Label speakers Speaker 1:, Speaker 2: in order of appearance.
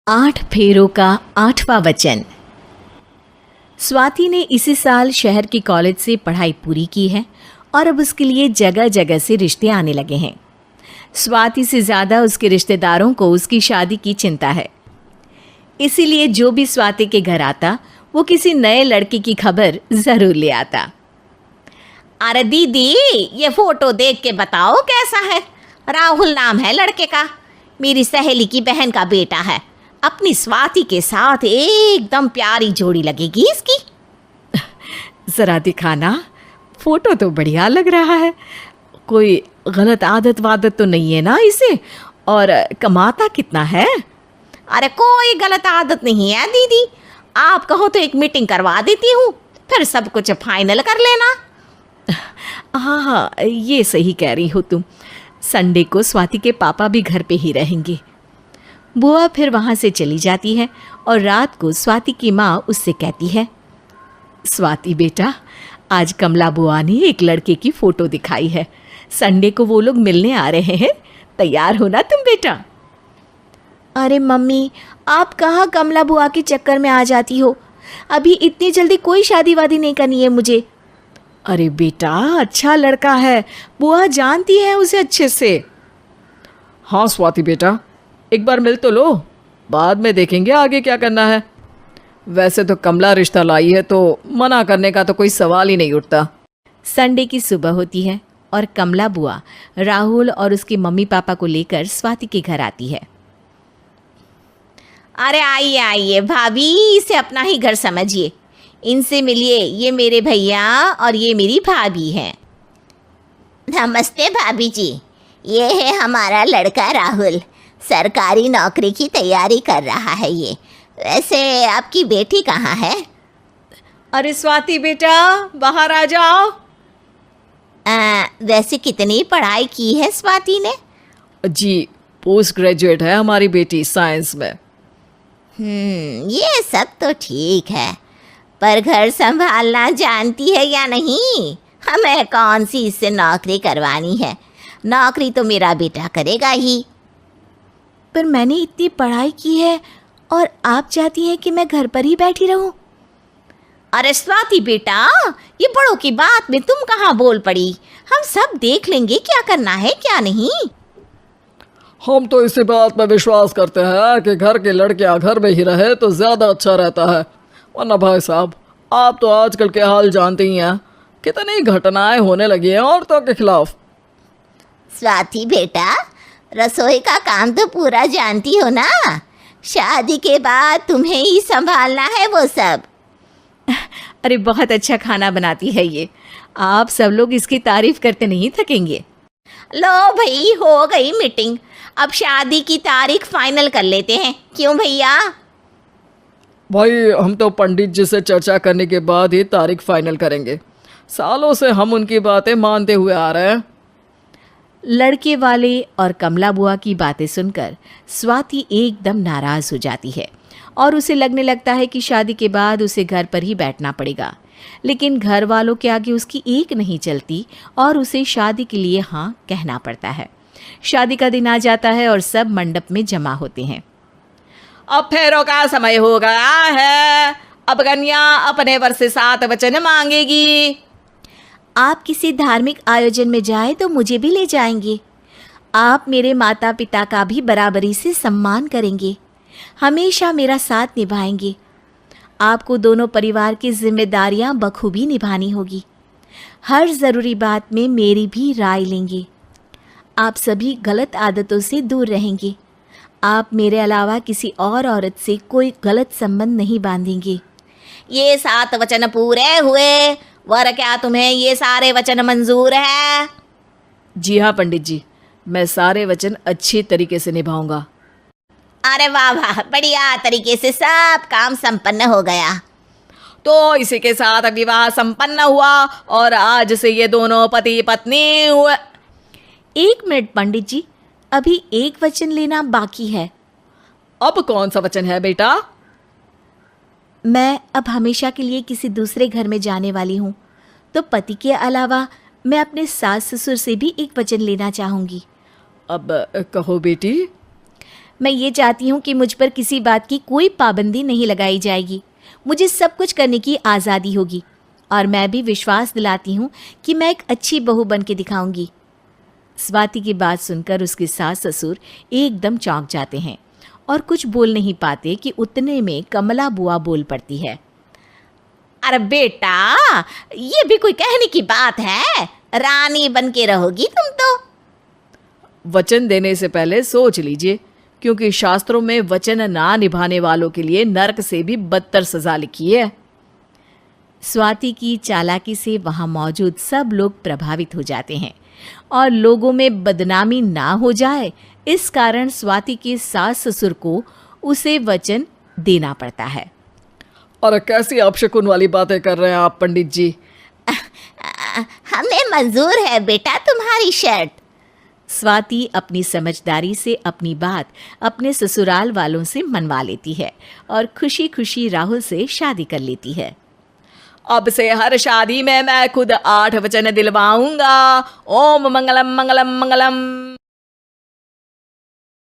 Speaker 1: 8 फेरों का 8वां वचन। स्वाति ने इसी साल शहर के कॉलेज से पढ़ाई पूरी की है और अब उसके लिए जगह जगह से रिश्ते आने लगे हैं। स्वाति से ज़्यादा उसके रिश्तेदारों को उसकी शादी की चिंता है, इसीलिए जो भी स्वाति के घर आता वो किसी नए लड़के की खबर ज़रूर ले आता।
Speaker 2: अरे दीदी, ये फोटो देख के बताओ कैसा है। राहुल नाम है लड़के का, मेरी सहेली की बहन का बेटा है। अपनी स्वाति के साथ एकदम प्यारी जोड़ी लगेगी इसकी।
Speaker 1: ज़रा दिखाना, फोटो तो बढ़िया लग रहा है। कोई गलत आदत वादत तो नहीं है ना इसे? और कमाता कितना है?
Speaker 2: अरे कोई गलत आदत नहीं है दीदी, आप कहो तो एक मीटिंग करवा देती हूँ, फिर सब कुछ फाइनल कर लेना।
Speaker 1: हाँ, ये सही कह रही हो तुम। संडे को स्वाति के पापा भी घर पे ही रहेंगे। बुआ फिर वहाँ से चली जाती है और रात को स्वाति की माँ उससे कहती है, स्वाति बेटा, आज कमला बुआ ने एक लड़के की फ़ोटो दिखाई है। संडे को वो लोग मिलने आ रहे हैं, तैयार हो ना तुम बेटा?
Speaker 3: अरे मम्मी, आप कहाँ कमला बुआ के चक्कर में आ जाती हो? अभी इतनी जल्दी कोई शादी वादी नहीं करनी है मुझे।
Speaker 1: अरे बेटा, अच्छा लड़का है, बुआ जानती है उसे अच्छे से।
Speaker 4: हाँ स्वाति बेटा, एक बार मिल तो लो, बाद में देखेंगे आगे क्या करना है। वैसे तो कमला रिश्ता लाई है तो मना करने का तो कोई सवाल ही नहीं उठता।
Speaker 1: संडे की सुबह होती है और कमला बुआ राहुल और उसके मम्मी पापा को लेकर स्वाति के घर आती है।
Speaker 2: अरे आइए आइए भाभी, इसे अपना ही घर समझिए, इनसे मिलिए। ये मेरे भैया और ये मेरी भाभी हैं।
Speaker 5: नमस्ते भाभी जी, ये है हमारा लड़का राहुल, सरकारी नौकरी की तैयारी कर रहा है ये। वैसे आपकी बेटी कहाँ है?
Speaker 1: अरे स्वाति बेटा, बाहर आ जाओ।
Speaker 5: वैसे कितनी पढ़ाई की है स्वाति ने?
Speaker 4: जी, पोस्ट ग्रेजुएट है हमारी बेटी साइंस में।
Speaker 5: ये सब तो ठीक है, पर घर संभालना जानती है या नहीं? हमें कौन सी इससे नौकरी करवानी है, नौकरी तो मेरा बेटा करेगा ही।
Speaker 3: पर मैंने इतनी पढ़ाई की है और आप चाहती हैं कि मैं घर पर ही बैठी रहूं?
Speaker 2: अरे स्वाति बेटा, ये बड़ों की बात में तुम कहाँ बोल पड़ी? हम सब देख लेंगे क्या करना है क्या नहीं।
Speaker 4: हम तो इसी बात पर विश्वास करते हैं कि घर के लड़कियां घर में ही रहे तो ज़्यादा अच्छा रहता है। वरना भाई साहब, आप तो आजकल के हाल जानते ही हैं, कितनी घटनाएं होने लगी हैं औरतों के खिलाफ।
Speaker 5: स्वाति बेटा, रसोई का काम तो पूरा जानती हो ना? शादी के बाद तुम्हें ही संभालना है वो सब।
Speaker 1: अरे बहुत अच्छा खाना बनाती है ये, आप सब लोग इसकी तारीफ करते नहीं थकेंगे।
Speaker 2: लो भाई, हो गई मीटिंग, अब शादी की तारीख फाइनल कर लेते हैं, क्यों भैया?
Speaker 4: भाई, हम तो पंडित जी से चर्चा करने के बाद ही तारीख फाइनल करेंगे। सालों से हम उनकी बातें मानते हुए आ रहे हैं।
Speaker 1: लड़के वाले और कमला बुआ की बातें सुनकर स्वाति एकदम नाराज़ हो जाती है और उसे लगने लगता है कि शादी के बाद उसे घर पर ही बैठना पड़ेगा। लेकिन घर वालों के आगे उसकी एक नहीं चलती और उसे शादी के लिए हाँ कहना पड़ता है। शादी का दिन आ जाता है और सब मंडप में जमा होते हैं।
Speaker 2: अब फेरों का समय हो गया है, अब कन्या अपने वर से 7 वचन मांगेगी।
Speaker 3: आप किसी धार्मिक आयोजन में जाए तो मुझे भी ले जाएंगे। आप मेरे माता पिता का भी बराबरी से सम्मान करेंगे, हमेशा मेरा साथ निभाएंगे। आपको दोनों परिवार की जिम्मेदारियां बखूबी निभानी होगी। हर ज़रूरी बात में मेरी भी राय लेंगे। आप सभी गलत आदतों से दूर रहेंगे। आप मेरे अलावा किसी और औरत से कोई गलत संबंध नहीं बांधेंगे।
Speaker 2: ये 7 वचन पूरे हुए, वर क्या तुम्हें ये सारे वचन मंजूर है?
Speaker 4: जी हाँ पंडित जी, मैं सारे वचन अच्छी तरीके से निभाऊंगा।
Speaker 5: अरे वाह वाह, बढ़िया तरीके से सब काम संपन्न हो गया।
Speaker 2: तो इसी के साथ विवाह संपन्न हुआ और आज से ये दोनों पति पत्नी हुए।
Speaker 3: 1 मिनट पंडित जी, अभी एक वचन लेना बाकी है।
Speaker 4: अब कौन सा वचन है बेटा?
Speaker 3: मैं अब हमेशा के लिए किसी दूसरे घर में जाने वाली हूँ, तो पति के अलावा मैं अपने सास ससुर से भी एक वचन लेना चाहूँगी।
Speaker 4: अब कहो बेटी।
Speaker 3: मैं ये चाहती हूँ कि मुझ पर किसी बात की कोई पाबंदी नहीं लगाई जाएगी। मुझे सब कुछ करने की आज़ादी होगी और मैं भी विश्वास दिलाती हूँ कि मैं एक अच्छी बहू बन के दिखाऊंगी। स्वाति की बात सुनकर उसके सास ससुर एकदम चौंक जाते हैं और कुछ बोल नहीं पाते कि उतने में कमला बुआ बोल पड़ती है।
Speaker 2: अरे बेटा, ये भी कोई कहने की बात है? रानी बन के रहोगी तुम तो।
Speaker 1: वचन देने से पहले सोच लीजिए, क्योंकि शास्त्रों में वचन ना निभाने वालों के लिए नरक से भी बदतर सजा लिखी है।
Speaker 3: स्वाति की चालाकी से वहाँ मौजूद सब लोग प्रभावित हो जाते हैं और लोगों में बदनामी ना हो जाए, इस कारण स्वाति के सास ससुर को उसे वचन देना पड़ता है।
Speaker 4: अरे कैसी अपशकुन वाली बातें कर रहे हैं आप पंडित जी।
Speaker 5: हमें मंजूर है बेटा तुम्हारी शर्त।
Speaker 3: स्वाति अपनी समझदारी से अपनी बात अपने ससुराल वालों से मनवा लेती है और खुशी खुशी राहुल से शादी कर लेती है।
Speaker 1: अब से हर शादी में मैं खुद 8 वचन दिलवाऊंगा। ओम मंगलम मंगलम मंगलम।